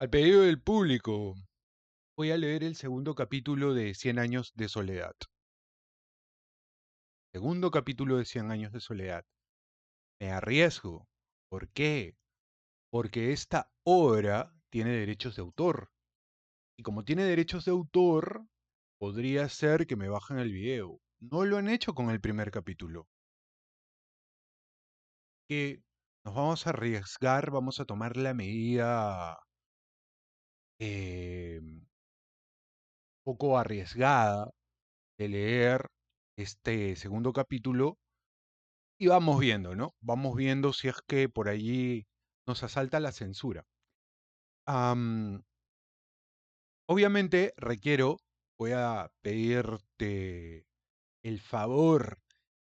Al pedido del público, voy a leer el segundo capítulo de Cien años de soledad. Segundo capítulo de Cien años de soledad. Me arriesgo. ¿Por qué? Porque esta obra tiene derechos de autor. Y como tiene derechos de autor, podría ser que me bajen el video. No lo han hecho con el primer capítulo. Que nos vamos a arriesgar, vamos a tomar la medida un poco arriesgada de leer este segundo capítulo y vamos viendo, ¿no? Vamos viendo si es que por allí nos asalta la censura. Am, obviamente voy a pedirte el favor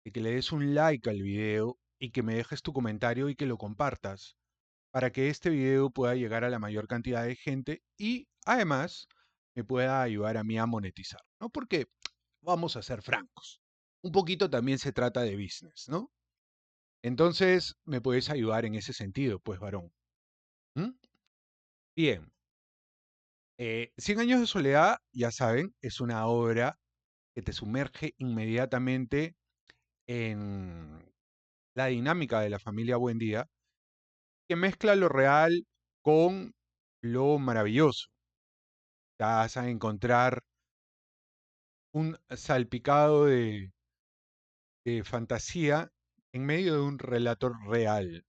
de que le des un like al video y que me dejes tu comentario y que lo compartas para que este video pueda llegar a la mayor cantidad de gente y además me pueda ayudar a mí a monetizar, ¿no? Porque vamos a ser francos. Un poquito también se trata de business, ¿no? Entonces, me puedes ayudar en ese sentido, pues, varón. ¿Mm? Bien. Cien años de soledad, ya saben, es una obra que te sumerge inmediatamente en la dinámica de la familia Buendía, que mezcla lo real con lo maravilloso. Ya vas a encontrar un salpicado de fantasía en medio de un relato real,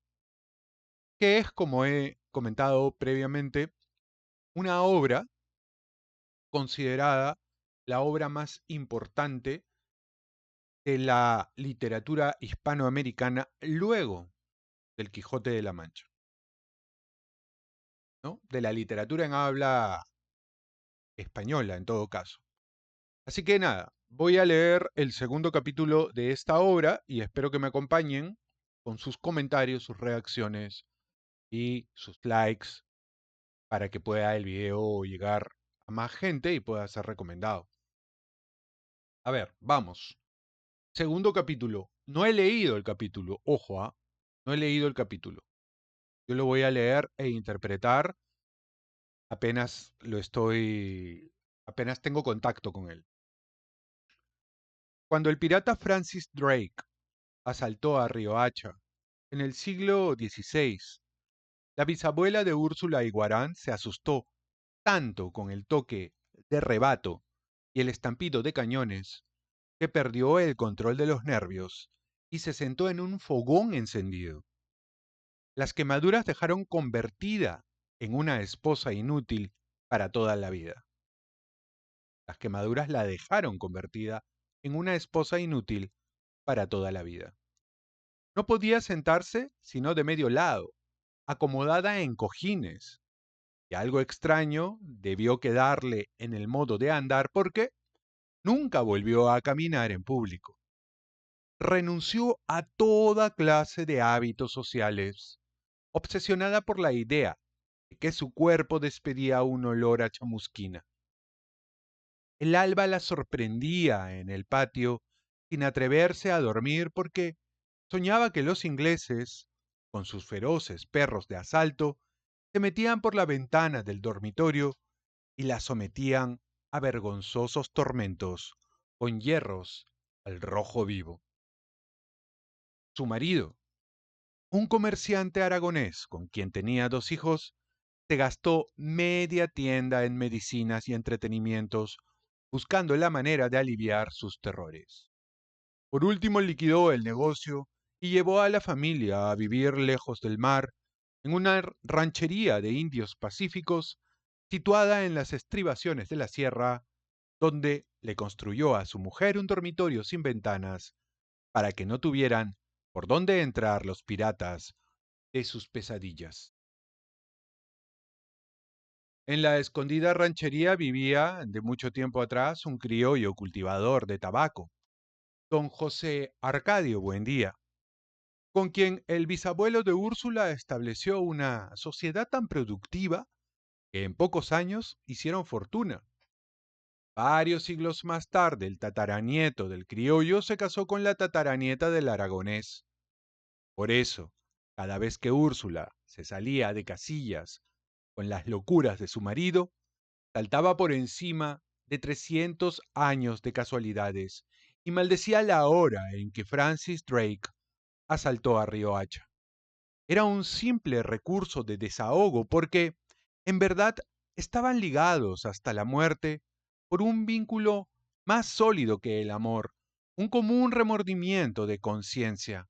que es, como he comentado previamente, una obra considerada la obra más importante de la literatura hispanoamericana luego del Quijote de la Mancha, ¿no? De la literatura en habla española, en todo caso. Así que nada, voy a leer el segundo capítulo de esta obra y espero que me acompañen con sus comentarios, sus reacciones y sus likes para que pueda el video llegar a más gente y pueda ser recomendado. A ver, vamos. Segundo capítulo. No he leído el capítulo, ojo, no he leído el capítulo. Yo lo voy a leer e interpretar apenas tengo contacto con él. Cuando el pirata Francis Drake asaltó a Riohacha en el siglo XVI, la bisabuela de Úrsula Iguarán se asustó tanto con el toque de rebato y el estampido de cañones que perdió el control de los nervios y se sentó en un fogón encendido. Las quemaduras dejaron convertida en una esposa inútil para toda la vida. Las quemaduras la dejaron convertida en una esposa inútil para toda la vida. No podía sentarse sino de medio lado, acomodada en cojines, y algo extraño debió quedarle en el modo de andar porque nunca volvió a caminar en público. Renunció a toda clase de hábitos sociales, obsesionada por la idea de que su cuerpo despedía un olor a chamusquina. El alba la sorprendía en el patio sin atreverse a dormir porque soñaba que los ingleses, con sus feroces perros de asalto, se metían por la ventana del dormitorio y la sometían a vergonzosos tormentos con hierros al rojo vivo. Su marido, un comerciante aragonés con quien tenía dos hijos, se gastó media tienda en medicinas y entretenimientos buscando la manera de aliviar sus terrores. Por último, liquidó el negocio y llevó a la familia a vivir lejos del mar, en una ranchería de indios pacíficos situada en las estribaciones de la sierra, donde le construyó a su mujer un dormitorio sin ventanas para que no tuvieran por dónde entrar los piratas de sus pesadillas. En la escondida ranchería vivía, de mucho tiempo atrás, un criollo cultivador de tabaco, don José Arcadio Buendía, con quien el bisabuelo de Úrsula estableció una sociedad tan productiva que en pocos años hicieron fortuna. Varios siglos más tarde, el tataranieto del criollo se casó con la tataranieta del aragonés. Por eso, cada vez que Úrsula se salía de casillas con las locuras de su marido, saltaba por encima de 300 años de casualidades y maldecía la hora en que Francis Drake asaltó a Riohacha. Era un simple recurso de desahogo porque, en verdad, estaban ligados hasta la muerte por un vínculo más sólido que el amor, un común remordimiento de conciencia.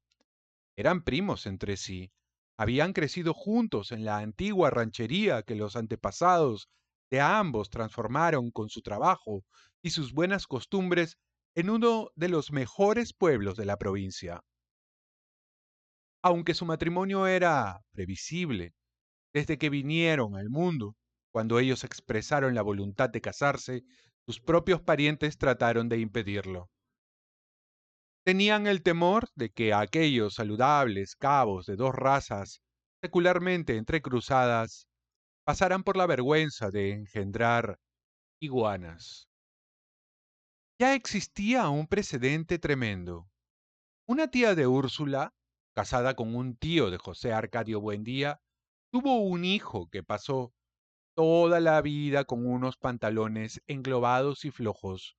Eran primos entre sí, habían crecido juntos en la antigua ranchería que los antepasados de ambos transformaron con su trabajo y sus buenas costumbres en uno de los mejores pueblos de la provincia. Aunque su matrimonio era previsible desde que vinieron al mundo, cuando ellos expresaron la voluntad de casarse, sus propios parientes trataron de impedirlo. Tenían el temor de que aquellos saludables cabos de dos razas secularmente entrecruzadas pasaran por la vergüenza de engendrar iguanas. Ya existía un precedente tremendo. Una tía de Úrsula, casada con un tío de José Arcadio Buendía, tuvo un hijo que pasó toda la vida con unos pantalones englobados y flojos,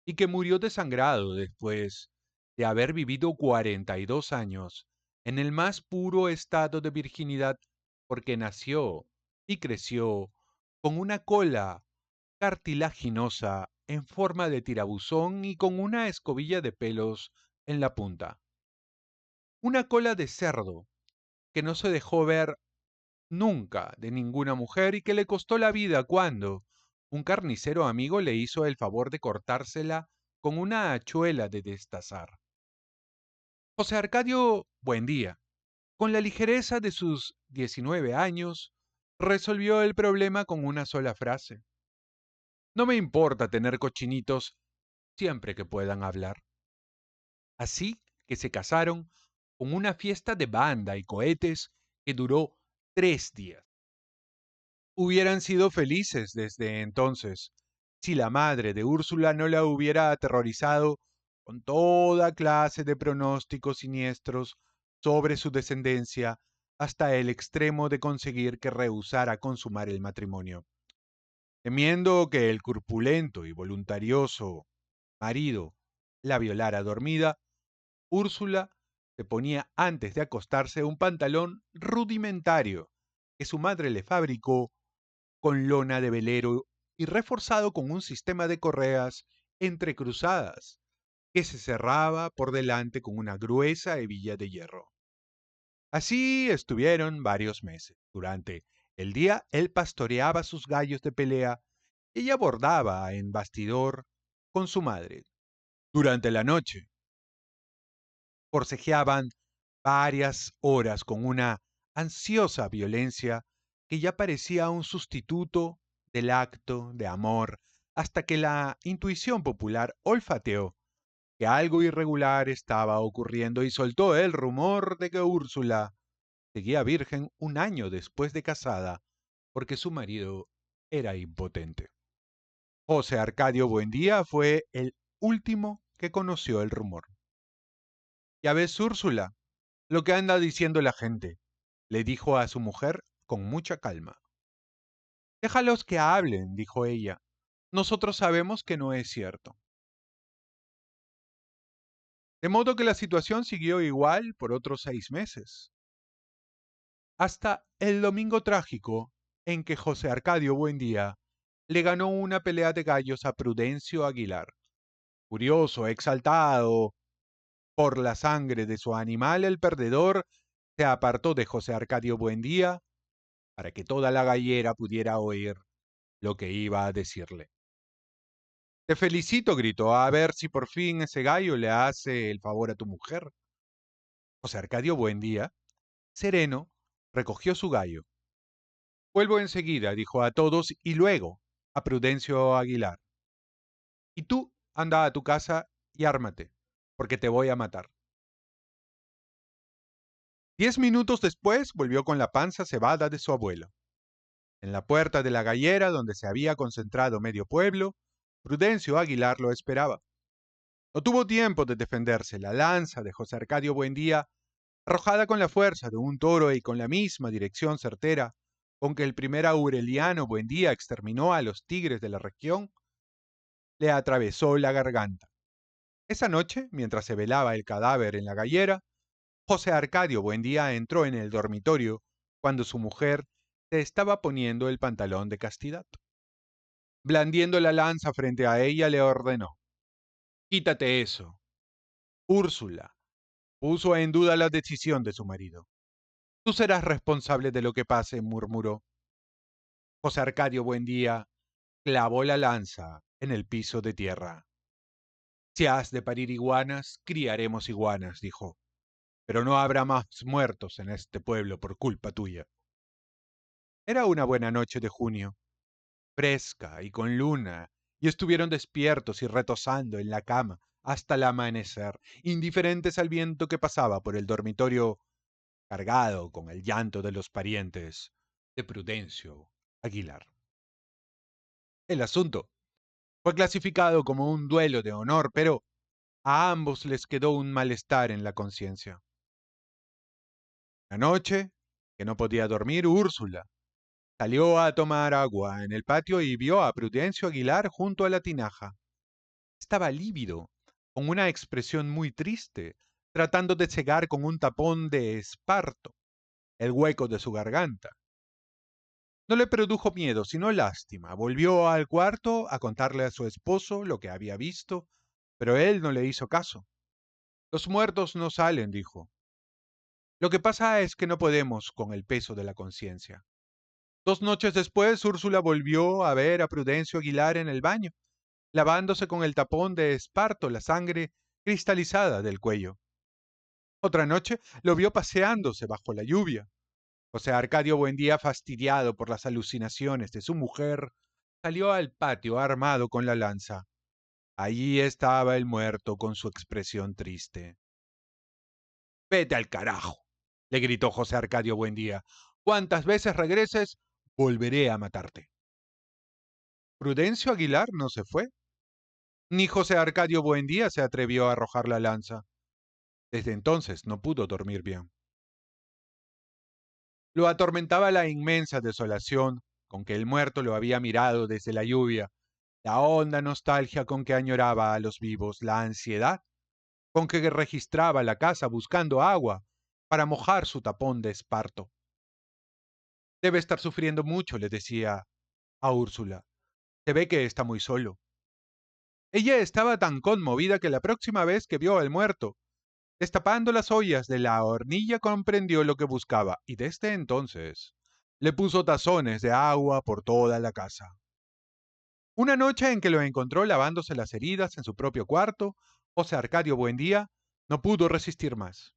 y que murió desangrado después de haber vivido 42 años en el más puro estado de virginidad, porque nació y creció con una cola cartilaginosa en forma de tirabuzón y con una escobilla de pelos en la punta. Una cola de cerdo que no se dejó ver nunca de ninguna mujer y que le costó la vida cuando un carnicero amigo le hizo el favor de cortársela con una hachuela de destazar. José Arcadio Buendía, con la ligereza de sus 19 años, resolvió el problema con una sola frase. No me importa tener cochinitos siempre que puedan hablar. Así que se casaron con una fiesta de banda y cohetes que duró 3 días. Hubieran sido felices desde entonces si la madre de Úrsula no la hubiera aterrorizado con toda clase de pronósticos siniestros sobre su descendencia hasta el extremo de conseguir que rehusara consumar el matrimonio. Temiendo que el corpulento y voluntarioso marido la violara dormida, Úrsula se ponía antes de acostarse un pantalón rudimentario que su madre le fabricó con lona de velero y reforzado con un sistema de correas entrecruzadas que se cerraba por delante con una gruesa hebilla de hierro. Así estuvieron varios meses. Durante el día él pastoreaba sus gallos de pelea y ella bordaba en bastidor con su madre. Durante la noche forcejeaban varias horas con una ansiosa violencia que ya parecía un sustituto del acto de amor, hasta que la intuición popular olfateó que algo irregular estaba ocurriendo y soltó el rumor de que Úrsula seguía virgen un año después de casada, porque su marido era impotente. José Arcadio Buendía fue el último que conoció el rumor. Ya ves, Úrsula, lo que anda diciendo la gente, le dijo a su mujer con mucha calma. Déjalos que hablen, dijo ella. Nosotros sabemos que no es cierto. De modo que la situación siguió igual por otros 6 meses, hasta el domingo trágico en que José Arcadio Buendía le ganó una pelea de gallos a Prudencio Aguilar. Furioso, exaltado por la sangre de su animal, el perdedor se apartó de José Arcadio Buendía para que toda la gallera pudiera oír lo que iba a decirle. Te felicito, gritó, a ver si por fin ese gallo le hace el favor a tu mujer. José Arcadio Buendía, sereno, recogió su gallo. Vuelvo enseguida, dijo a todos y luego a Prudencio Aguilar. Y tú anda a tu casa y ármate, porque te voy a matar. 10 minutos después volvió con la panza cebada de su abuelo. En la puerta de la gallera, donde se había concentrado medio pueblo, Prudencio Aguilar lo esperaba. No tuvo tiempo de defenderse. La lanza de José Arcadio Buendía, arrojada con la fuerza de un toro y con la misma dirección certera, con que el primer Aureliano Buendía exterminó a los tigres de la región, le atravesó la garganta. Esa noche, mientras se velaba el cadáver en la gallera, José Arcadio Buendía entró en el dormitorio cuando su mujer se estaba poniendo el pantalón de castidad. Blandiendo la lanza frente a ella, le ordenó: «Quítate eso». Úrsula puso en duda la decisión de su marido. «Tú serás responsable de lo que pase», murmuró. José Arcadio Buendía clavó la lanza en el piso de tierra. «Si has de parir iguanas, criaremos iguanas», dijo, «pero no habrá más muertos en este pueblo por culpa tuya». Era una buena noche de junio, fresca y con luna, y estuvieron despiertos y retozando en la cama hasta el amanecer, indiferentes al viento que pasaba por el dormitorio cargado con el llanto de los parientes de Prudencio Aguilar. El asunto fue clasificado como un duelo de honor, pero a ambos les quedó un malestar en la conciencia. La noche, que no podía dormir, Úrsula salió a tomar agua en el patio y vio a Prudencio Aguilar junto a la tinaja. Estaba lívido, con una expresión muy triste, tratando de cegar con un tapón de esparto el hueco de su garganta. No le produjo miedo, sino lástima. Volvió al cuarto a contarle a su esposo lo que había visto, pero él no le hizo caso. «Los muertos no salen», dijo. «Lo que pasa es que no podemos con el peso de la conciencia». 2 noches después, Úrsula volvió a ver a Prudencio Aguilar en el baño, lavándose con el tapón de esparto la sangre cristalizada del cuello. Otra noche lo vio paseándose bajo la lluvia. José Arcadio Buendía, fastidiado por las alucinaciones de su mujer, salió al patio armado con la lanza. Allí estaba el muerto con su expresión triste. «Vete al carajo», le gritó José Arcadio Buendía. «Cuantas veces regreses, volveré a matarte». Prudencio Aguilar no se fue. Ni José Arcadio Buendía se atrevió a arrojar la lanza. Desde entonces no pudo dormir bien. Lo atormentaba la inmensa desolación con que el muerto lo había mirado desde la lluvia, la honda nostalgia con que añoraba a los vivos, la ansiedad con que registraba la casa buscando agua para mojar su tapón de esparto. «Debe estar sufriendo mucho», le decía a Úrsula. «Se ve que está muy solo». Ella estaba tan conmovida que la próxima vez que vio al muerto, destapando las ollas de la hornilla, comprendió lo que buscaba y desde entonces le puso tazones de agua por toda la casa. Una noche en que lo encontró lavándose las heridas en su propio cuarto, José Arcadio Buendía no pudo resistir más.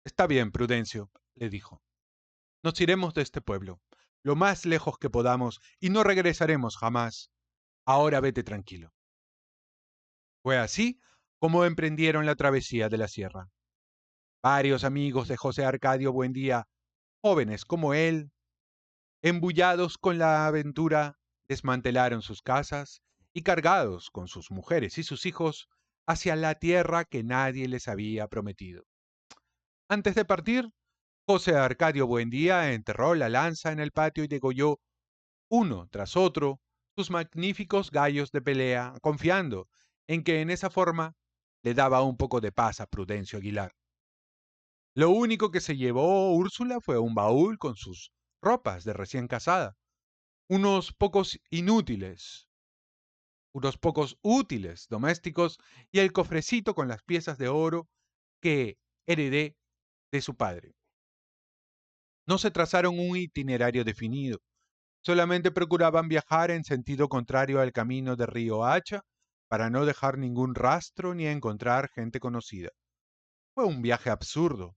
«Está bien, Prudencio», le dijo. «Nos iremos de este pueblo, lo más lejos que podamos, y no regresaremos jamás. Ahora vete tranquilo». Fue así como emprendieron la travesía de la sierra. Varios amigos de José Arcadio Buendía, jóvenes como él, embullados con la aventura, desmantelaron sus casas y cargados con sus mujeres y sus hijos hacia la tierra que nadie les había prometido. Antes de partir, José Arcadio Buendía enterró la lanza en el patio y degolló uno tras otro sus magníficos gallos de pelea, confiando en que en esa forma le daba un poco de paz a Prudencio Aguilar. Lo único que se llevó Úrsula fue un baúl con sus ropas de recién casada, unos pocos inútiles, unos pocos útiles domésticos y el cofrecito con las piezas de oro que heredé de su padre. No se trazaron un itinerario definido, solamente procuraban viajar en sentido contrario al camino de Río Hacha para no dejar ningún rastro ni encontrar gente conocida. Fue un viaje absurdo.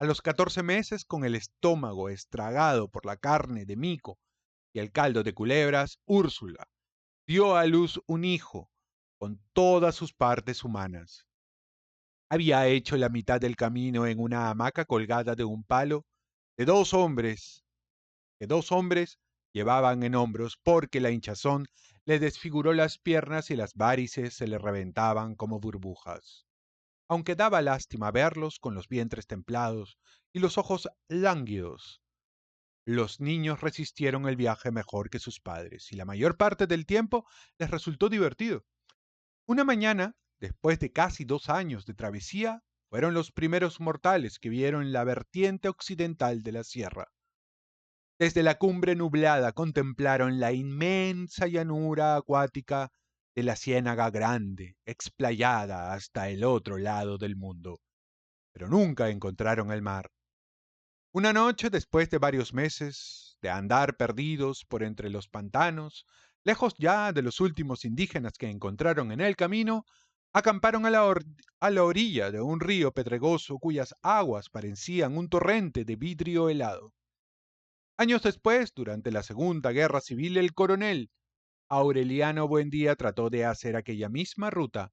A los 14 meses, con el estómago estragado por la carne de mico y el caldo de culebras, Úrsula dio a luz un hijo con todas sus partes humanas. Había hecho la mitad del camino en una hamaca colgada de un palo de dos hombres llevaban en hombros porque la hinchazón le desfiguró las piernas y las varices se le reventaban como burbujas. Aunque daba lástima verlos con los vientres templados y los ojos lánguidos, Los niños resistieron el viaje mejor que sus padres y la mayor parte del tiempo les resultó divertido. Una mañana, después de casi 2 años de travesía, fueron los primeros mortales que vieron la vertiente occidental de la sierra. Desde la cumbre nublada contemplaron la inmensa llanura acuática de la Ciénaga Grande, explayada hasta el otro lado del mundo. Pero nunca encontraron el mar. Una noche, después de varios meses de andar perdidos por entre los pantanos, lejos ya de los últimos indígenas que encontraron en el camino, acamparon a la orilla de un río pedregoso cuyas aguas parecían un torrente de vidrio helado. Años después, durante la Segunda Guerra Civil, el coronel Aureliano Buendía trató de hacer aquella misma ruta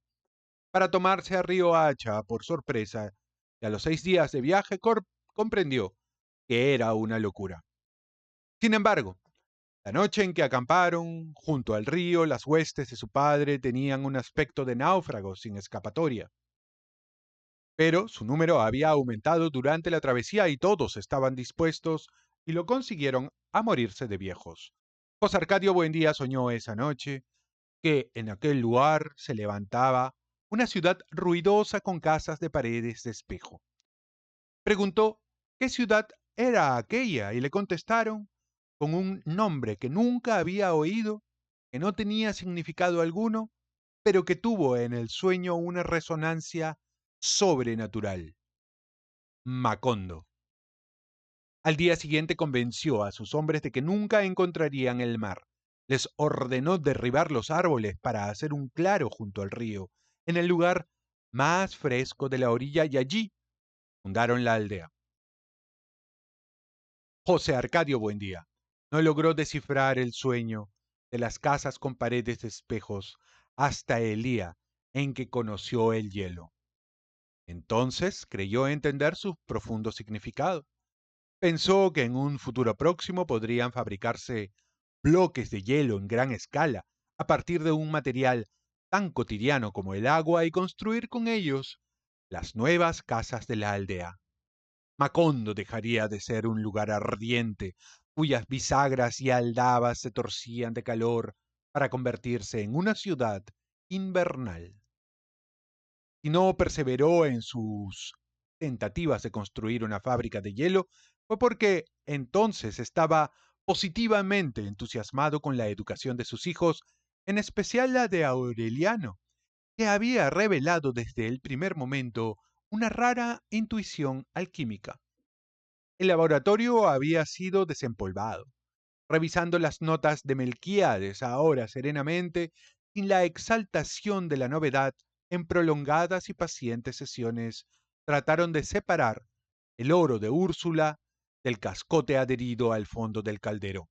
para tomarse a Río Hacha por sorpresa y a los 6 días de viaje comprendió que era una locura. Sin embargo, la noche en que acamparon junto al río, las huestes de su padre tenían un aspecto de náufragos sin escapatoria. Pero su número había aumentado durante la travesía y todos estaban dispuestos y lo consiguieron a morirse de viejos. José Arcadio Buendía soñó esa noche que en aquel lugar se levantaba una ciudad ruidosa con casas de paredes de espejo. Preguntó qué ciudad era aquella y le contestaron con un nombre que nunca había oído, que no tenía significado alguno, pero que tuvo en el sueño una resonancia sobrenatural. Macondo. Al día siguiente convenció a sus hombres de que nunca encontrarían el mar. Les ordenó derribar los árboles para hacer un claro junto al río, en el lugar más fresco de la orilla, y allí fundaron la aldea. José Arcadio Buendía no logró descifrar el sueño de las casas con paredes de espejos hasta el día en que conoció el hielo. Entonces creyó entender su profundo significado. Pensó que en un futuro próximo podrían fabricarse bloques de hielo en gran escala a partir de un material tan cotidiano como el agua y construir con ellos las nuevas casas de la aldea. Macondo dejaría de ser un lugar ardiente, cuyas bisagras y aldabas se torcían de calor para convertirse en una ciudad invernal. Si no perseveró en sus tentativas de construir una fábrica de hielo, fue porque entonces estaba positivamente entusiasmado con la educación de sus hijos, en especial la de Aureliano, que había revelado desde el primer momento una rara intuición alquímica. El laboratorio había sido desempolvado. Revisando las notas de Melquíades ahora serenamente, sin la exaltación de la novedad, en prolongadas y pacientes sesiones, trataron de separar el oro de Úrsula del cascote adherido al fondo del caldero.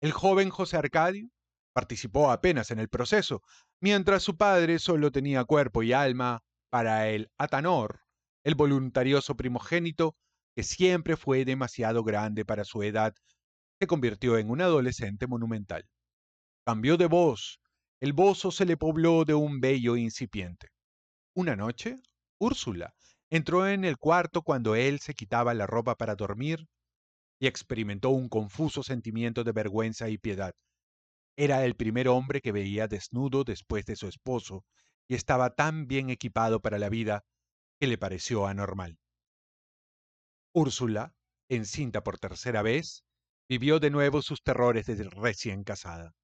El joven José Arcadio participó apenas en el proceso, mientras su padre solo tenía cuerpo y alma para el Atanor, el voluntarioso primogénito, que siempre fue demasiado grande para su edad, se convirtió en un adolescente monumental. Cambió de voz. El bozo se le pobló de un bello incipiente. Una noche, Úrsula entró en el cuarto cuando él se quitaba la ropa para dormir y experimentó un confuso sentimiento de vergüenza y piedad. Era el primer hombre que veía desnudo después de su esposo y estaba tan bien equipado para la vida que le pareció anormal. Úrsula, encinta por tercera vez, vivió de nuevo sus terrores de recién casada.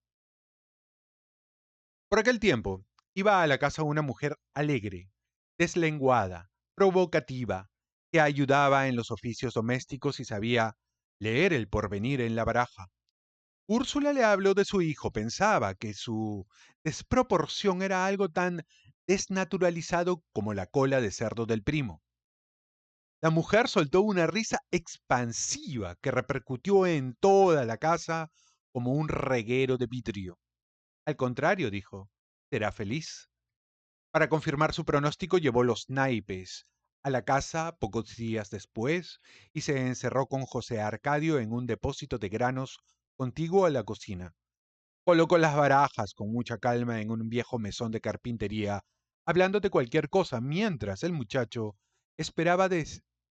Por aquel tiempo, iba a la casa una mujer alegre, deslenguada, provocativa, que ayudaba en los oficios domésticos y sabía leer el porvenir en la baraja. Úrsula le habló de su hijo, pensaba que su desproporción era algo tan desnaturalizado como la cola de cerdo del primo. La mujer soltó una risa expansiva que repercutió en toda la casa como un reguero de vidrio. Al contrario, dijo, será feliz. Para confirmar su pronóstico llevó los naipes a la casa pocos días después y se encerró con José Arcadio en un depósito de granos contiguo a la cocina. Colocó las barajas con mucha calma en un viejo mesón de carpintería, hablando de cualquier cosa, mientras el muchacho esperaba,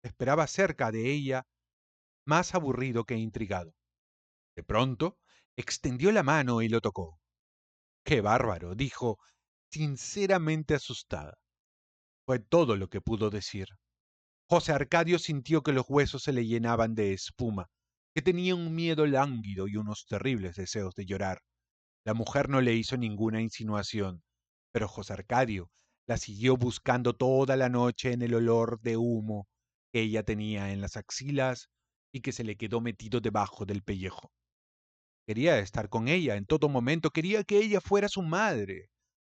esperaba cerca de ella más aburrido que intrigado. De pronto, extendió la mano y lo tocó. ¡Qué bárbaro!, dijo, sinceramente asustada. Fue todo lo que pudo decir. José Arcadio sintió que los huesos se le llenaban de espuma, que tenía un miedo lánguido y unos terribles deseos de llorar. La mujer no le hizo ninguna insinuación, pero José Arcadio la siguió buscando toda la noche en el olor de humo que ella tenía en las axilas y que se le quedó metido debajo del pellejo. Quería estar con ella en todo momento, quería que ella fuera su madre,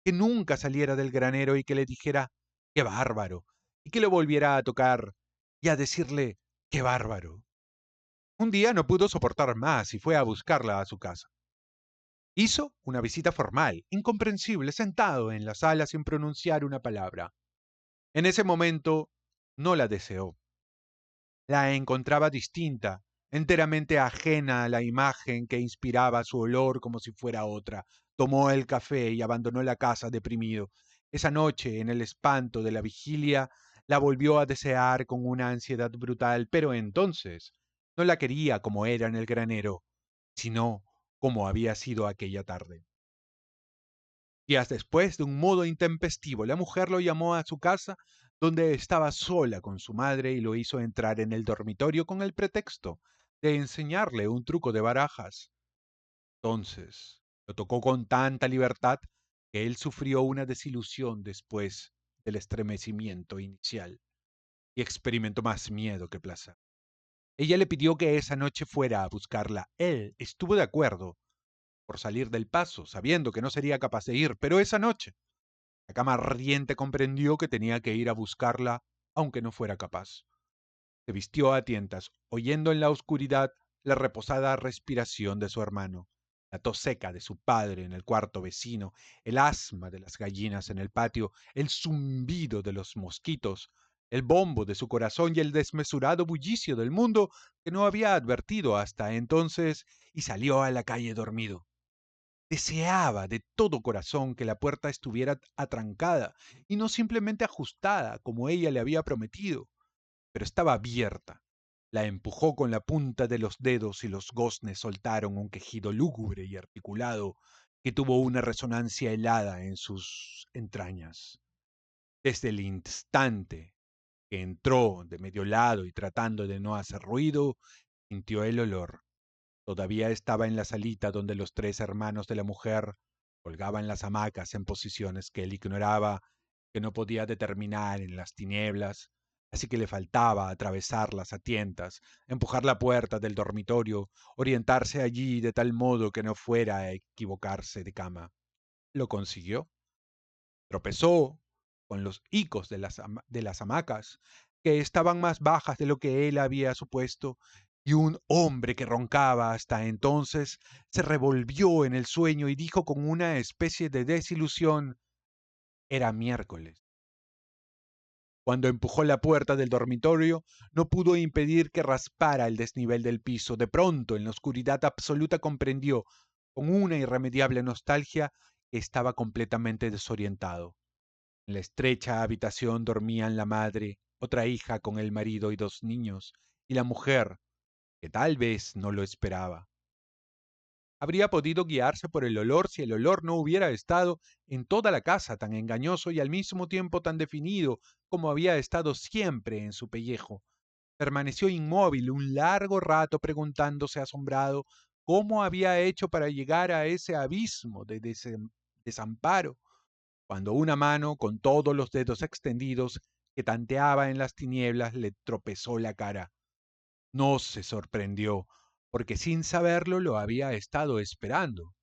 que nunca saliera del granero y que le dijera, ¡qué bárbaro!, y que le volviera a tocar y a decirle, ¡qué bárbaro! Un día no pudo soportar más y fue a buscarla a su casa. Hizo una visita formal, incomprensible, sentado en la sala sin pronunciar una palabra. En ese momento no la deseó. La encontraba distinta, enteramente ajena a la imagen que inspiraba su olor como si fuera otra. Tomó el café y abandonó la casa deprimido. Esa noche, en el espanto de la vigilia, la volvió a desear con una ansiedad brutal, pero entonces no la quería como era en el granero, sino como había sido aquella tarde. Días después, de un modo intempestivo, la mujer lo llamó a su casa, donde estaba sola con su madre, y lo hizo entrar en el dormitorio con el pretexto de enseñarle un truco de barajas. Entonces, lo tocó con tanta libertad que él sufrió una desilusión después del estremecimiento inicial y experimentó más miedo que placer. Ella le pidió que esa noche fuera a buscarla. Él estuvo de acuerdo por salir del paso, sabiendo que no sería capaz de ir, pero esa noche la cama ardiente comprendió que tenía que ir a buscarla, aunque no fuera capaz. Se vistió a tientas, oyendo en la oscuridad la reposada respiración de su hermano, la tos seca de su padre en el cuarto vecino, el asma de las gallinas en el patio, el zumbido de los mosquitos, el bombo de su corazón y el desmesurado bullicio del mundo que no había advertido hasta entonces, y salió a la calle dormido. Deseaba de todo corazón que la puerta estuviera atrancada y no simplemente ajustada como ella le había prometido, pero estaba abierta. La empujó con la punta de los dedos y los goznes soltaron un quejido lúgubre y articulado que tuvo una resonancia helada en sus entrañas. Desde el instante que entró de medio lado y tratando de no hacer ruido, sintió el olor. Todavía estaba en la salita donde los tres hermanos de la mujer colgaban las hamacas en posiciones que él ignoraba, que no podía determinar en las tinieblas, así que le faltaba atravesarlas a tientas, empujar la puerta del dormitorio, orientarse allí de tal modo que no fuera a equivocarse de cama. Lo consiguió. Tropezó con los hicos de las hamacas, que estaban más bajas de lo que él había supuesto, y un hombre que roncaba hasta entonces se revolvió en el sueño y dijo con una especie de desilusión: era miércoles. Cuando empujó la puerta del dormitorio, no pudo impedir que raspara el desnivel del piso. De pronto, en la oscuridad absoluta, comprendió, con una irremediable nostalgia, que estaba completamente desorientado. En la estrecha habitación dormían la madre, otra hija con el marido y dos niños, y la mujer, que tal vez no lo esperaba. Habría podido guiarse por el olor si el olor no hubiera estado en toda la casa tan engañoso y al mismo tiempo tan definido como había estado siempre en su pellejo. Permaneció inmóvil un largo rato preguntándose asombrado cómo había hecho para llegar a ese abismo de desamparo, cuando una mano con todos los dedos extendidos que tanteaba en las tinieblas le tropezó la cara. No se sorprendió, porque sin saberlo lo había estado esperando.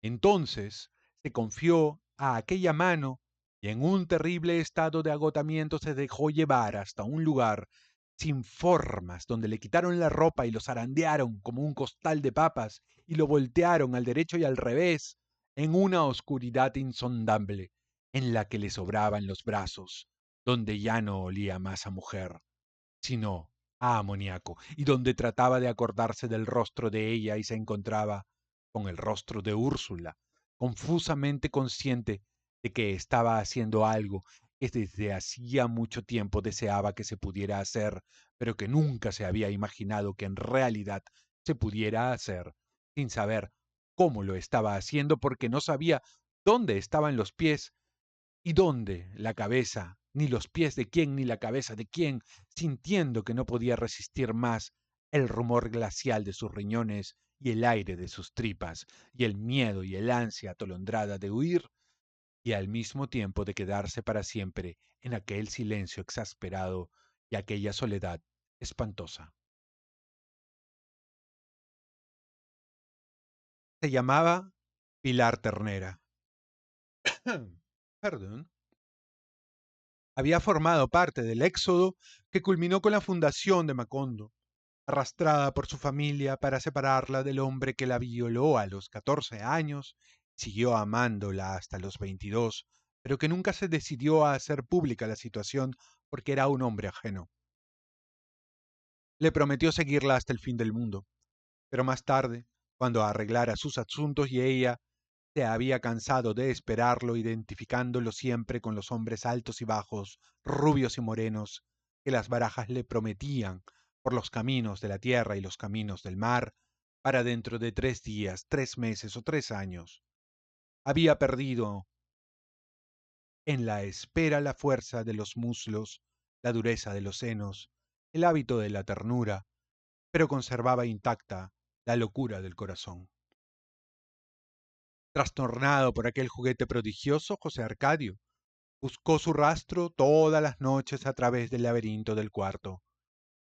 Entonces se confió a aquella mano y en un terrible estado de agotamiento se dejó llevar hasta un lugar sin formas, donde le quitaron la ropa y lo zarandearon como un costal de papas y lo voltearon al derecho y al revés en una oscuridad insondable en la que le sobraban los brazos, donde ya no olía más a mujer, sino a amoníaco, y donde trataba de acordarse del rostro de ella y se encontraba con el rostro de Úrsula, confusamente consciente de que estaba haciendo algo que desde hacía mucho tiempo deseaba que se pudiera hacer, pero que nunca se había imaginado que en realidad se pudiera hacer, sin saber cómo lo estaba haciendo porque no sabía dónde estaban los pies y dónde la cabeza, ni los pies de quién ni la cabeza de quién, sintiendo que no podía resistir más el rumor glacial de sus riñones y el aire de sus tripas, y el miedo y el ansia atolondrada de huir, y al mismo tiempo de quedarse para siempre en aquel silencio exasperado y aquella soledad espantosa. Se llamaba Pilar Ternera. Perdón. Había formado parte del éxodo que culminó con la fundación de Macondo, arrastrada por su familia para separarla del hombre que la violó a los 14 años, siguió amándola hasta los 22, pero que nunca se decidió a hacer pública la situación porque era un hombre ajeno. Le prometió seguirla hasta el fin del mundo, pero más tarde, cuando arreglara sus asuntos y ella se había cansado de esperarlo, identificándolo siempre con los hombres altos y bajos, rubios y morenos, que las barajas le prometían por los caminos de la tierra y los caminos del mar, para dentro de 3 días, 3 meses o 3 años. Había perdido en la espera la fuerza de los muslos, la dureza de los senos, el hábito de la ternura, pero conservaba intacta la locura del corazón. Trastornado por aquel juguete prodigioso, José Arcadio buscó su rastro todas las noches a través del laberinto del cuarto.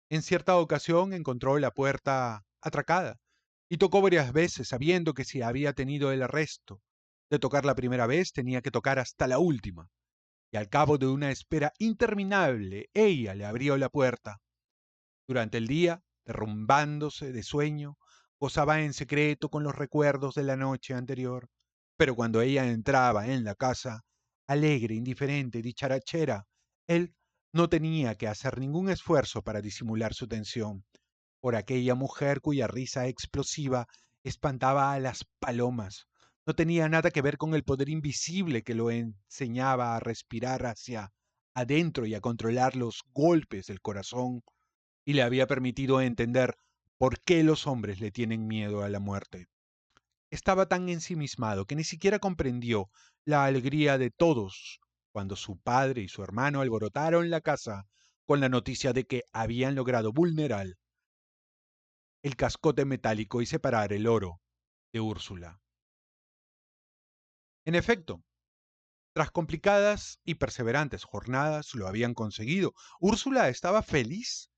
En cierta ocasión encontró la puerta atracada y tocó varias veces, sabiendo que si había tenido el resto de tocar la primera vez, tenía que tocar hasta la última. Y al cabo de una espera interminable, ella le abrió la puerta. Durante el día, derrumbándose de sueño, gozaba en secreto con los recuerdos de la noche anterior. Pero cuando ella entraba en la casa, alegre, indiferente, dicharachera, él no tenía que hacer ningún esfuerzo para disimular su tensión por aquella mujer cuya risa explosiva espantaba a las palomas. No tenía nada que ver con el poder invisible que lo enseñaba a respirar hacia adentro y a controlar los golpes del corazón, y le había permitido entender por qué los hombres le tienen miedo a la muerte. Estaba tan ensimismado que ni siquiera comprendió la alegría de todos cuando su padre y su hermano alborotaron la casa con la noticia de que habían logrado vulnerar el cascote metálico y separar el oro de Úrsula. En efecto, tras complicadas y perseverantes jornadas lo habían conseguido. Úrsula estaba feliz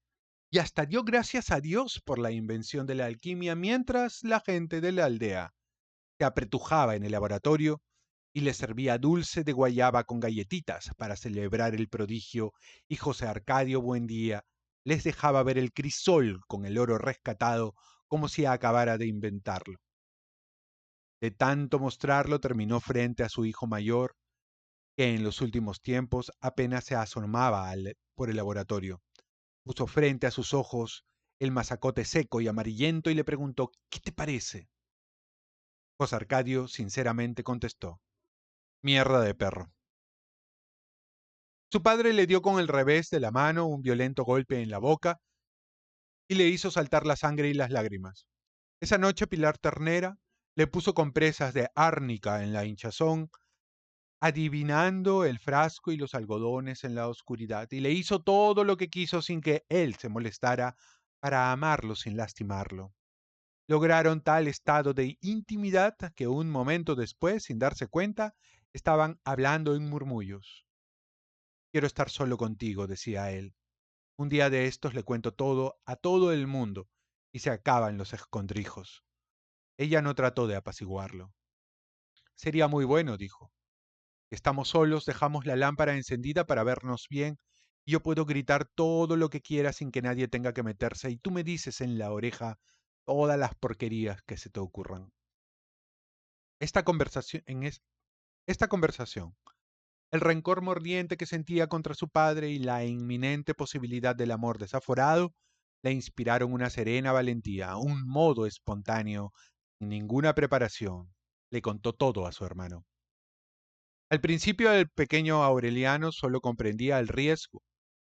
y hasta dio gracias a Dios por la invención de la alquimia, mientras la gente de la aldea se apretujaba en el laboratorio y le servía dulce de guayaba con galletitas para celebrar el prodigio, y José Arcadio Buendía les dejaba ver el crisol con el oro rescatado como si acabara de inventarlo. De tanto mostrarlo terminó frente a su hijo mayor, que en los últimos tiempos apenas se asomaba por el laboratorio. Puso frente a sus ojos el mazacote seco y amarillento y le preguntó: ¿Qué te parece? José Arcadio sinceramente contestó: mierda de perro. Su padre le dio con el revés de la mano un violento golpe en la boca y le hizo saltar la sangre y las lágrimas. Esa noche Pilar Ternera le puso compresas de árnica en la hinchazón, adivinando el frasco y los algodones en la oscuridad, y le hizo todo lo que quiso sin que él se molestara, para amarlo sin lastimarlo. Lograron tal estado de intimidad que un momento después, sin darse cuenta, estaban hablando en murmullos. Quiero estar solo contigo, decía él. Un día de estos le cuento todo a todo el mundo y se acaban los escondrijos. Ella no trató de apaciguarlo. Sería muy bueno, dijo. Estamos solos, dejamos la lámpara encendida para vernos bien, y yo puedo gritar todo lo que quiera sin que nadie tenga que meterse, y tú me dices en la oreja todas las porquerías que se te ocurran. Esta conversación, el rencor mordiente que sentía contra su padre y la inminente posibilidad del amor desaforado le inspiraron una serena valentía, un modo espontáneo, sin ninguna preparación. Le contó todo a su hermano. Al principio el pequeño Aureliano solo comprendía el riesgo,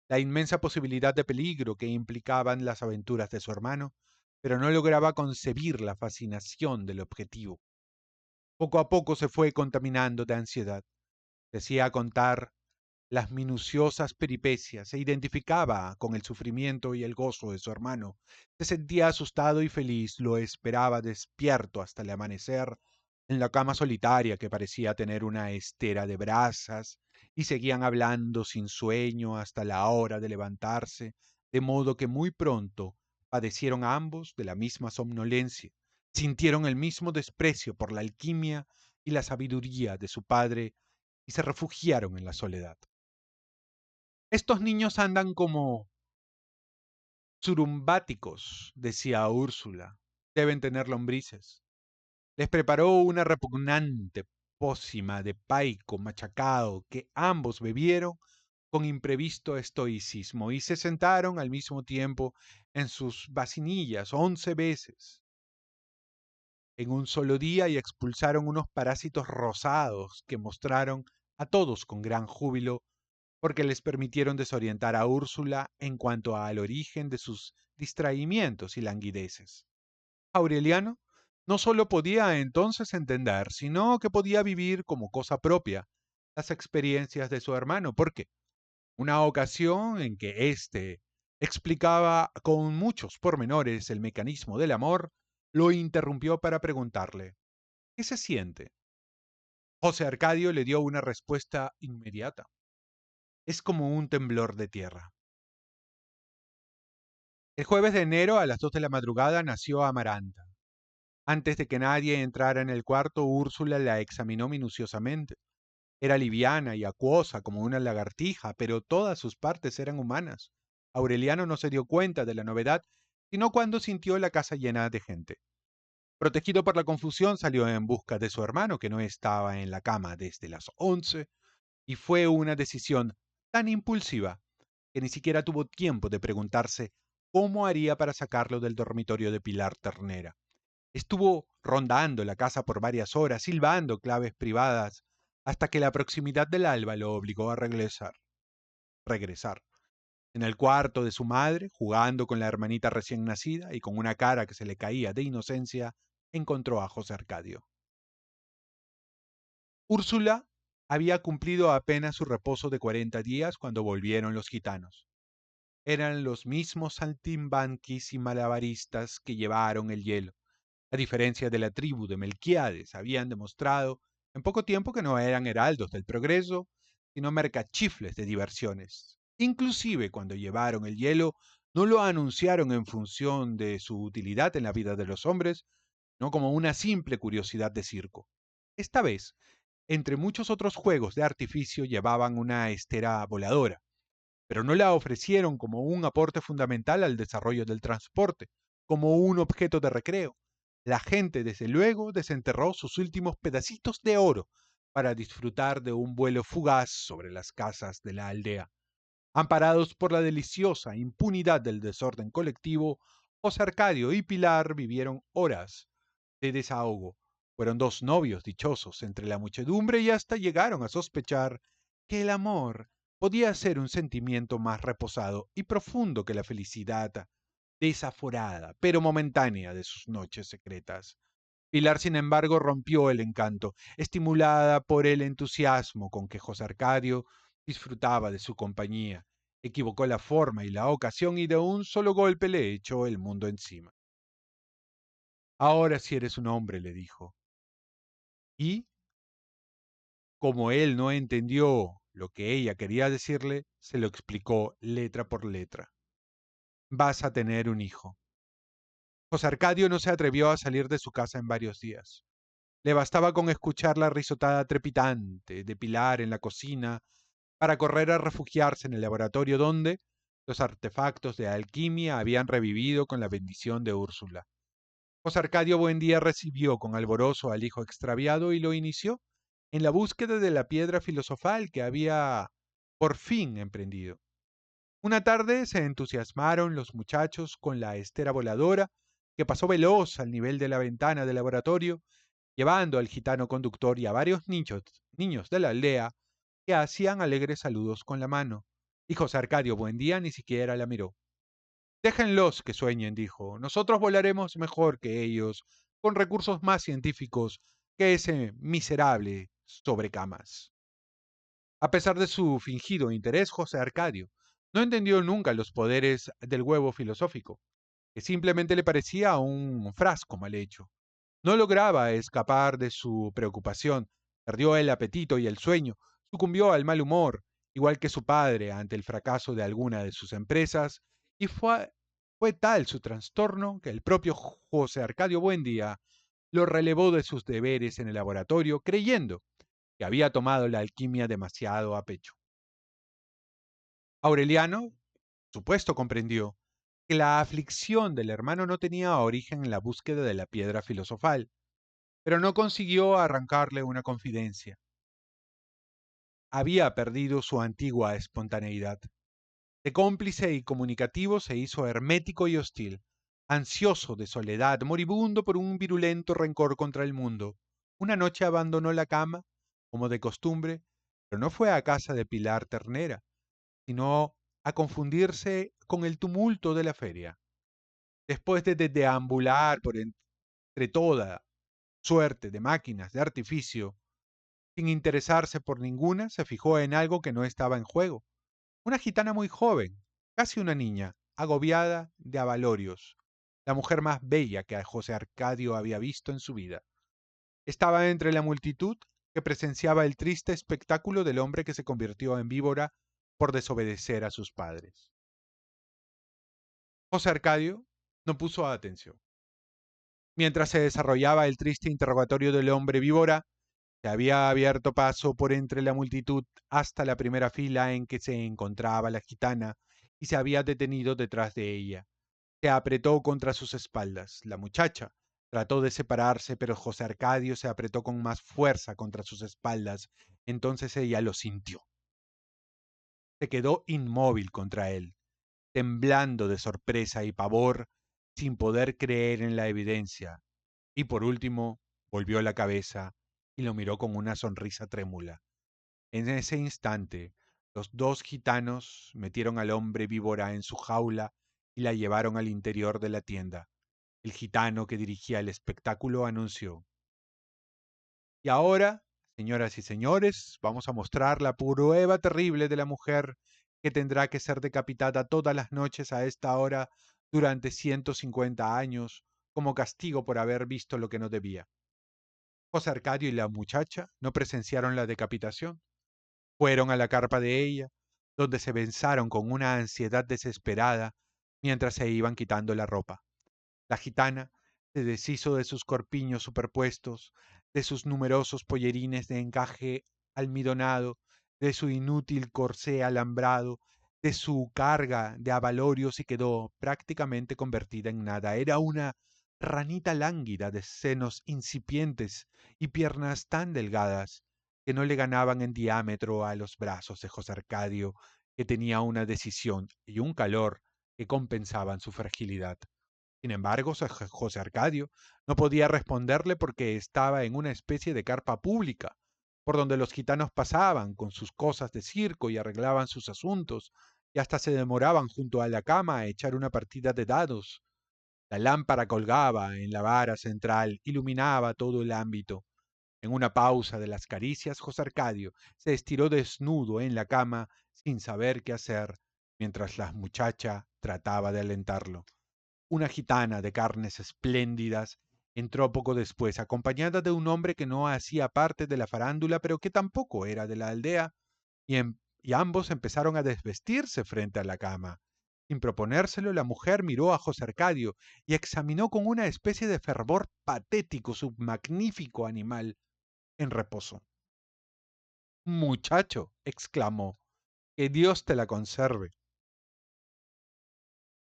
la inmensa posibilidad de peligro que implicaban las aventuras de su hermano, pero no lograba concebir la fascinación del objetivo. Poco a poco se fue contaminando de ansiedad. Decía contar las minuciosas peripecias, se identificaba con el sufrimiento y el gozo de su hermano, se sentía asustado y feliz, lo esperaba despierto hasta el amanecer, en la cama solitaria que parecía tener una estera de brasas, y seguían hablando sin sueño hasta la hora de levantarse, de modo que muy pronto padecieron ambos de la misma somnolencia, sintieron el mismo desprecio por la alquimia y la sabiduría de su padre, y se refugiaron en la soledad. Estos niños andan como surumbáticos, decía Úrsula. Deben tener lombrices. Les preparó una repugnante pócima de paico machacado que ambos bebieron con imprevisto estoicismo y se sentaron al mismo tiempo en sus vacinillas 11 veces en un solo día y expulsaron unos parásitos rosados que mostraron a todos con gran júbilo porque les permitieron desorientar a Úrsula en cuanto al origen de sus distraimientos y languideces. Aureliano no solo podía entonces entender, sino que podía vivir como cosa propia las experiencias de su hermano, porque una ocasión en que éste explicaba con muchos pormenores el mecanismo del amor, lo interrumpió para preguntarle, ¿qué se siente? José Arcadio le dio una respuesta inmediata. Es como un temblor de tierra. El jueves de enero a las 2 de la madrugada nació Amaranta. Antes de que nadie entrara en el cuarto, Úrsula la examinó minuciosamente. Era liviana y acuosa como una lagartija, pero todas sus partes eran humanas. Aureliano no se dio cuenta de la novedad, sino cuando sintió la casa llena de gente. Protegido por la confusión, salió en busca de su hermano, que no estaba en la cama desde las 11, y fue una decisión tan impulsiva que ni siquiera tuvo tiempo de preguntarse cómo haría para sacarlo del dormitorio de Pilar Ternera. Estuvo rondando la casa por varias horas, silbando claves privadas, hasta que la proximidad del alba lo obligó a regresar. En el cuarto de su madre, jugando con la hermanita recién nacida y con una cara que se le caía de inocencia, encontró a José Arcadio. Úrsula había cumplido apenas su reposo de 40 días cuando volvieron los gitanos. Eran los mismos saltimbanquis y malabaristas que llevaron el hielo. A diferencia de la tribu de Melquiades, habían demostrado en poco tiempo que no eran heraldos del progreso, sino mercachifles de diversiones. Inclusive cuando llevaron el hielo, no lo anunciaron en función de su utilidad en la vida de los hombres, no como una simple curiosidad de circo. Esta vez, entre muchos otros juegos de artificio, llevaban una estera voladora, pero no la ofrecieron como un aporte fundamental al desarrollo del transporte, como un objeto de recreo. La gente, desde luego, desenterró sus últimos pedacitos de oro para disfrutar de un vuelo fugaz sobre las casas de la aldea. Amparados por la deliciosa impunidad del desorden colectivo, José Arcadio y Pilar vivieron horas de desahogo. Fueron dos novios dichosos entre la muchedumbre y hasta llegaron a sospechar que el amor podía ser un sentimiento más reposado y profundo que la felicidad desaforada, pero momentánea de sus noches secretas. Pilar, sin embargo, rompió el encanto, estimulada por el entusiasmo con que José Arcadio disfrutaba de su compañía. Equivocó la forma y la ocasión y de un solo golpe le echó el mundo encima. Ahora sí eres un hombre, le dijo. Y, como él no entendió lo que ella quería decirle, se lo explicó letra por letra. Vas a tener un hijo. José Arcadio no se atrevió a salir de su casa en varios días. Le bastaba con escuchar la risotada trepidante de Pilar en la cocina para correr a refugiarse en el laboratorio donde los artefactos de alquimia habían revivido con la bendición de Úrsula. José Arcadio Buendía recibió con alborozo al hijo extraviado y lo inició en la búsqueda de la piedra filosofal que había por fin emprendido. Una tarde se entusiasmaron los muchachos con la estera voladora que pasó veloz al nivel de la ventana del laboratorio llevando al gitano conductor y a varios niños de la aldea que hacían alegres saludos con la mano. Y José Arcadio Buendía ni siquiera la miró. Déjenlos que sueñen, dijo. Nosotros volaremos mejor que ellos, con recursos más científicos que ese miserable sobrecamas. A pesar de su fingido interés, José Arcadio no entendió nunca los poderes del huevo filosófico, que simplemente le parecía un frasco mal hecho. No lograba escapar de su preocupación, perdió el apetito y el sueño, sucumbió al mal humor, igual que su padre ante el fracaso de alguna de sus empresas, y fue tal su trastorno que el propio José Arcadio Buendía lo relevó de sus deberes en el laboratorio, creyendo que había tomado la alquimia demasiado a pecho. Aureliano, supuesto, comprendió que la aflicción del hermano no tenía origen en la búsqueda de la piedra filosofal, pero no consiguió arrancarle una confidencia. Había perdido su antigua espontaneidad. De cómplice y comunicativo se hizo hermético y hostil, ansioso de soledad, moribundo por un virulento rencor contra el mundo. Una noche abandonó la cama, como de costumbre, pero no fue a casa de Pilar Ternera, sino a confundirse con el tumulto de la feria. Después de deambular por entre toda suerte de máquinas de artificio, sin interesarse por ninguna, se fijó en algo que no estaba en juego. Una gitana muy joven, casi una niña, agobiada de abalorios, la mujer más bella que a José Arcadio había visto en su vida. Estaba entre la multitud que presenciaba el triste espectáculo del hombre que se convirtió en víbora por desobedecer a sus padres. José Arcadio no puso atención. Mientras se desarrollaba el triste interrogatorio del hombre víbora, se había abierto paso por entre la multitud hasta la primera fila en que se encontraba la gitana y se había detenido detrás de ella. Se apretó contra sus espaldas. La muchacha trató de separarse, pero José Arcadio se apretó con más fuerza contra sus espaldas. Entonces ella lo sintió. Se quedó inmóvil contra él, temblando de sorpresa y pavor, sin poder creer en la evidencia. Y por último, volvió la cabeza y lo miró con una sonrisa trémula. En ese instante, los dos gitanos metieron al hombre víbora en su jaula y la llevaron al interior de la tienda. El gitano que dirigía el espectáculo anunció: Y ahora, señoras y señores, vamos a mostrar la prueba terrible de la mujer que tendrá que ser decapitada todas las noches a esta hora durante 150 años como castigo por haber visto lo que no debía. José Arcadio y la muchacha no presenciaron la decapitación. Fueron a la carpa de ella, donde se benzaron con una ansiedad desesperada mientras se iban quitando la ropa. La gitana se deshizo de sus corpiños superpuestos, de sus numerosos pollerines de encaje almidonado, de su inútil corsé alambrado, de su carga de abalorios y quedó prácticamente convertida en nada. Era una ranita lánguida de senos incipientes y piernas tan delgadas que no le ganaban en diámetro a los brazos de José Arcadio, que tenía una decisión y un calor que compensaban su fragilidad. Sin embargo, José Arcadio no podía responderle porque estaba en una especie de carpa pública, por donde los gitanos pasaban con sus cosas de circo y arreglaban sus asuntos, y hasta se demoraban junto a la cama a echar una partida de dados. La lámpara colgaba en la vara central, iluminaba todo el ámbito. En una pausa de las caricias, José Arcadio se estiró desnudo en la cama sin saber qué hacer, mientras la muchacha trataba de alentarlo. Una gitana de carnes espléndidas entró poco después, acompañada de un hombre que no hacía parte de la farándula, pero que tampoco era de la aldea, y ambos empezaron a desvestirse frente a la cama. Sin proponérselo, la mujer miró a José Arcadio y examinó con una especie de fervor patético su magnífico animal en reposo. Muchacho, exclamó, que Dios te la conserve.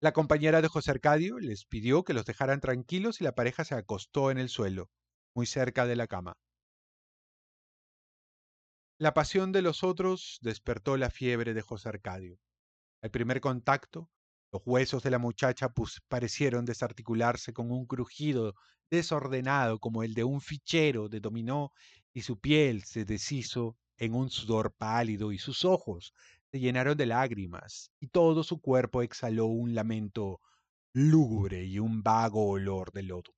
La compañera de José Arcadio les pidió que los dejaran tranquilos y la pareja se acostó en el suelo, muy cerca de la cama. La pasión de los otros despertó la fiebre de José Arcadio. Al primer contacto, Los huesos de la muchacha parecieron desarticularse con un crujido desordenado como el de un fichero de dominó, y su piel se deshizo en un sudor pálido y sus ojos se llenaron de lágrimas y todo su cuerpo exhaló un lamento lúgubre y un vago olor de lodo.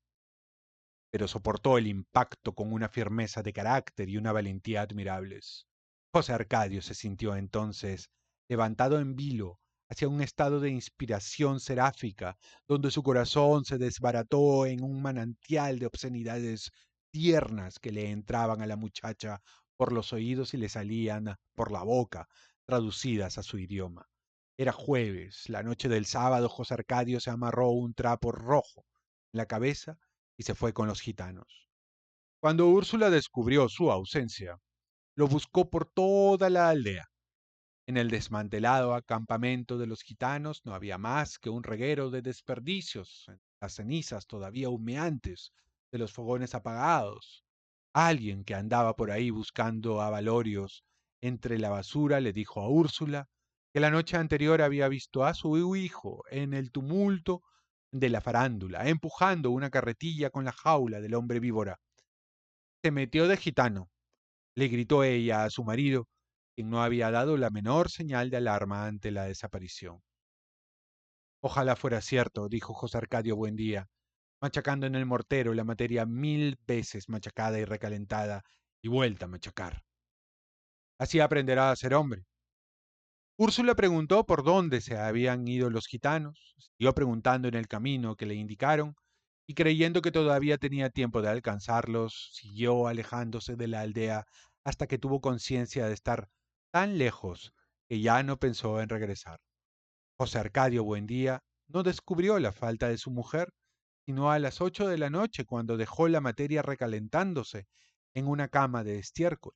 Pero soportó el impacto con una firmeza de carácter y una valentía admirables. José Arcadio se sintió entonces levantado en vilo hacia un estado de inspiración seráfica, donde su corazón se desbarató en un manantial de obscenidades tiernas que le entraban a la muchacha por los oídos y le salían por la boca, traducidas a su idioma. Era jueves, la noche del sábado. José Arcadio se amarró un trapo rojo en la cabeza y se fue con los gitanos. Cuando Úrsula descubrió su ausencia, lo buscó por toda la aldea. En el desmantelado campamento de los gitanos no había más que un reguero de desperdicios, las cenizas todavía humeantes de los fogones apagados. Alguien que andaba por ahí buscando abalorios entre la basura le dijo a Úrsula que la noche anterior había visto a su hijo en el tumulto de la farándula, empujando una carretilla con la jaula del hombre víbora. Se metió de gitano, le gritó ella a su marido, quien no había dado la menor señal de alarma ante la desaparición. Ojalá fuera cierto, dijo José Arcadio Buendía, machacando en el mortero la materia 1000 veces machacada y recalentada y vuelta a machacar. Así aprenderá a ser hombre. Úrsula preguntó por dónde se habían ido los gitanos, siguió preguntando en el camino que le indicaron, y creyendo que todavía tenía tiempo de alcanzarlos, siguió alejándose de la aldea hasta que tuvo conciencia de estar tan lejos que ya no pensó en regresar. José Arcadio Buendía no descubrió la falta de su mujer, sino a las 8 de la noche, cuando dejó la materia recalentándose en una cama de estiércol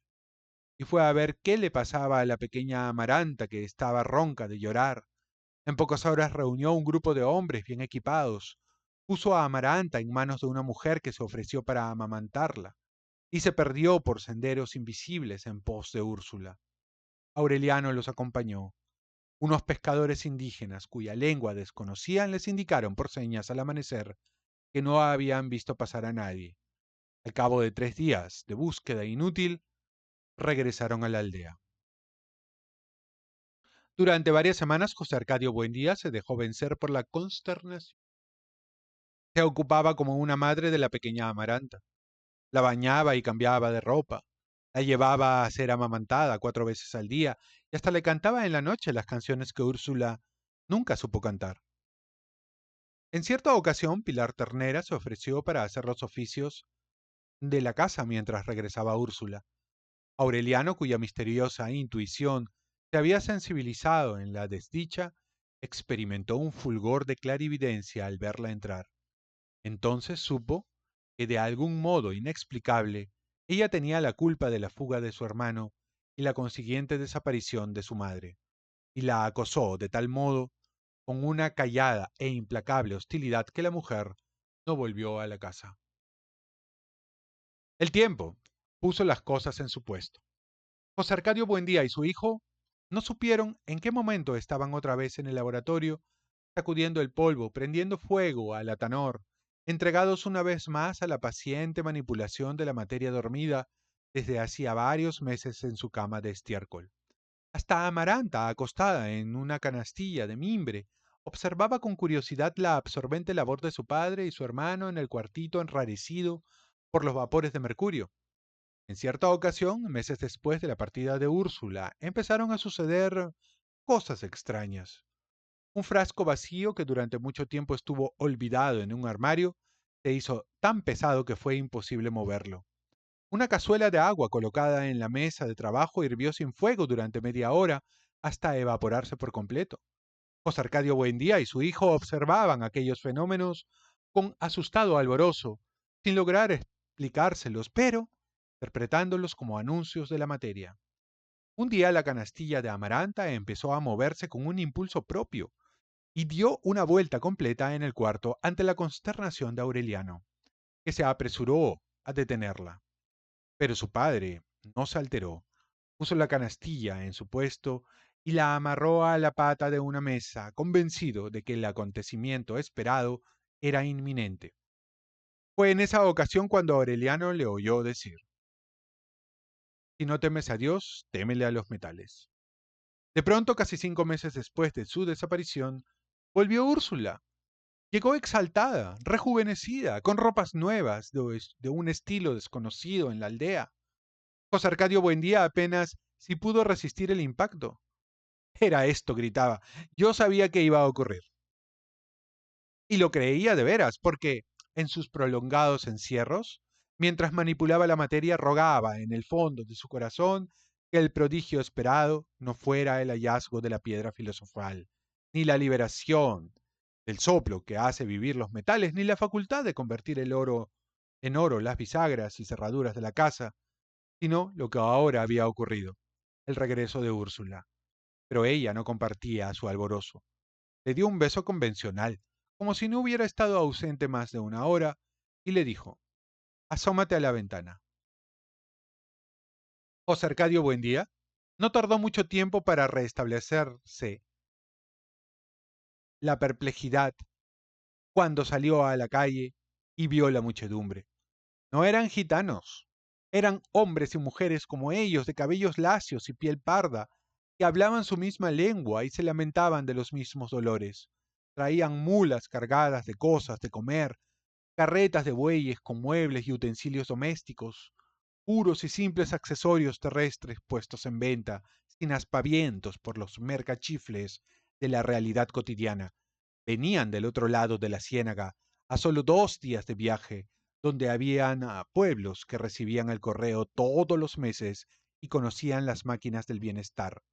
y fue a ver qué le pasaba a la pequeña Amaranta, que estaba ronca de llorar. En pocas horas reunió un grupo de hombres bien equipados, puso a Amaranta en manos de una mujer que se ofreció para amamantarla, y se perdió por senderos invisibles en pos de Úrsula. Aureliano los acompañó. Unos pescadores indígenas, cuya lengua desconocían, les indicaron por señas al amanecer que no habían visto pasar a nadie. Al cabo de 3 días de búsqueda inútil, regresaron a la aldea. Durante varias semanas, José Arcadio Buendía se dejó vencer por la consternación. Se ocupaba como una madre de la pequeña Amaranta. La bañaba y cambiaba de ropa. La llevaba a ser amamantada 4 veces al día y hasta le cantaba en la noche las canciones que Úrsula nunca supo cantar. En cierta ocasión, Pilar Ternera se ofreció para hacer los oficios de la casa mientras regresaba Úrsula. Aureliano, cuya misteriosa intuición se había sensibilizado en la desdicha, experimentó un fulgor de clarividencia al verla entrar. Entonces supo que de algún modo inexplicable ella tenía la culpa de la fuga de su hermano y la consiguiente desaparición de su madre, y la acosó de tal modo con una callada e implacable hostilidad que la mujer no volvió a la casa. El tiempo puso las cosas en su puesto. José Arcadio Buendía y su hijo no supieron en qué momento estaban otra vez en el laboratorio, sacudiendo el polvo, prendiendo fuego al atanor, entregados una vez más a la paciente manipulación de la materia dormida desde hacía varios meses en su cama de estiércol. Hasta Amaranta, acostada en una canastilla de mimbre, observaba con curiosidad la absorbente labor de su padre y su hermano en el cuartito enrarecido por los vapores de mercurio. En cierta ocasión, meses después de la partida de Úrsula, empezaron a suceder cosas extrañas. Un frasco vacío que durante mucho tiempo estuvo olvidado en un armario se hizo tan pesado que fue imposible moverlo. Una cazuela de agua colocada en la mesa de trabajo hirvió sin fuego durante media hora hasta evaporarse por completo. José Arcadio Buendía y su hijo observaban aquellos fenómenos con asustado alborozo, sin lograr explicárselos, pero interpretándolos como anuncios de la materia. Un día la canastilla de Amaranta empezó a moverse con un impulso propio y dio una vuelta completa en el cuarto ante la consternación de Aureliano, que se apresuró a detenerla. Pero su padre no se alteró, puso la canastilla en su puesto y la amarró a la pata de una mesa, convencido de que el acontecimiento esperado era inminente. Fue en esa ocasión cuando Aureliano le oyó decir: si no temes a Dios, témele a los metales. De pronto, casi 5 meses después de su desaparición, volvió Úrsula. Llegó exaltada, rejuvenecida, con ropas nuevas, de un estilo desconocido en la aldea. José Arcadio Buendía apenas si pudo resistir el impacto. Era esto, gritaba. Yo sabía que iba a ocurrir. Y lo creía de veras, porque en sus prolongados encierros, mientras manipulaba la materia, rogaba en el fondo de su corazón que el prodigio esperado no fuera el hallazgo de la piedra filosofal, ni la liberación del soplo que hace vivir los metales, ni la facultad de convertir el oro en oro las bisagras y cerraduras de la casa, sino lo que ahora había ocurrido, el regreso de Úrsula. Pero ella no compartía su alborozo. Le dio un beso convencional, como si no hubiera estado ausente más de una hora, y le dijo: asómate a la ventana. José Arcadio Buendía no tardó mucho tiempo para restablecerse la perplejidad cuando salió a la calle y vio la muchedumbre. No eran gitanos, eran hombres y mujeres como ellos, de cabellos lacios y piel parda, que hablaban su misma lengua y se lamentaban de los mismos dolores. Traían mulas cargadas de cosas de comer, carretas de bueyes con muebles y utensilios domésticos, puros y simples accesorios terrestres puestos en venta, sin aspavientos por los mercachifles de la realidad cotidiana. Venían del otro lado de la ciénaga, a solo 2 días de viaje, donde habían pueblos que recibían el correo todos los meses y conocían las máquinas del bienestar.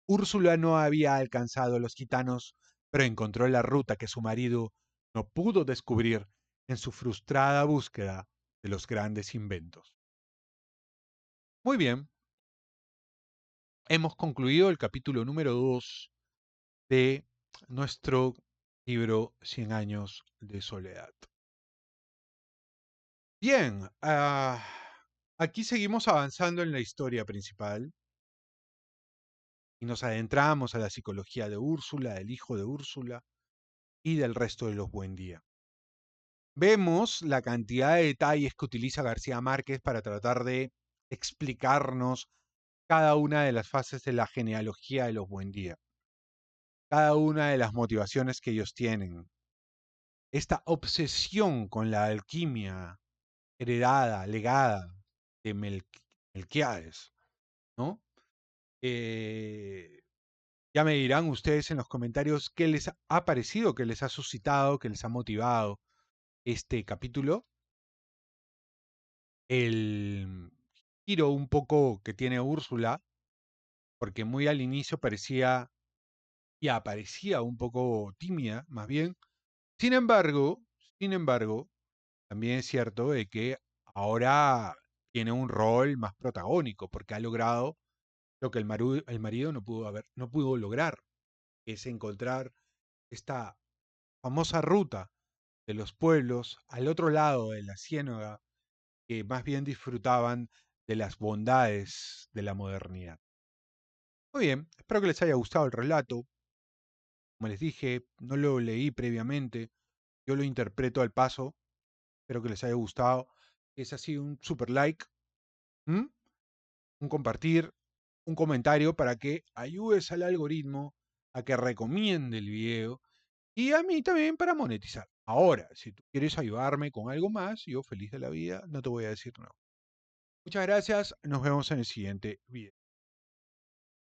Úrsula no había alcanzado a los gitanos, pero encontró la ruta que su marido no pudo descubrir en su frustrada búsqueda de los grandes inventos. Muy bien, hemos concluido el capítulo número 2 de nuestro libro 100 años de soledad. Bien, aquí seguimos avanzando en la historia principal y nos adentramos a la psicología de Úrsula, del hijo de Úrsula y del resto de los Buendía. Vemos la cantidad de detalles que utiliza García Márquez para tratar de explicarnos cada una de las fases de la genealogía de los Buendía, cada una de las motivaciones que ellos tienen, esta obsesión con la alquimia heredada, legada de Melquiades, ¿no? Ya me dirán ustedes en los comentarios qué les ha parecido, qué les ha suscitado, qué les ha motivado este capítulo. El giro un poco que tiene Úrsula, porque muy al inicio parecía y aparecía un poco tímida, más bien. Sin embargo, sin embargo, también es cierto de que ahora tiene un rol más protagónico, porque ha logrado lo que el marido no pudo lograr, que es encontrar esta famosa ruta de los pueblos al otro lado de la ciénaga, que más bien disfrutaban de las bondades de la modernidad. Muy bien, espero que les haya gustado el relato. Como les dije, no lo leí previamente, yo lo interpreto al paso. Espero que les haya gustado. Es así un super like, ¿m? Un compartir, un comentario para que ayudes al algoritmo a que recomiende el video y a mí también para monetizar. Ahora, si tú quieres ayudarme con algo más, yo feliz de la vida, no te voy a decir no. Muchas gracias, nos vemos en el siguiente video.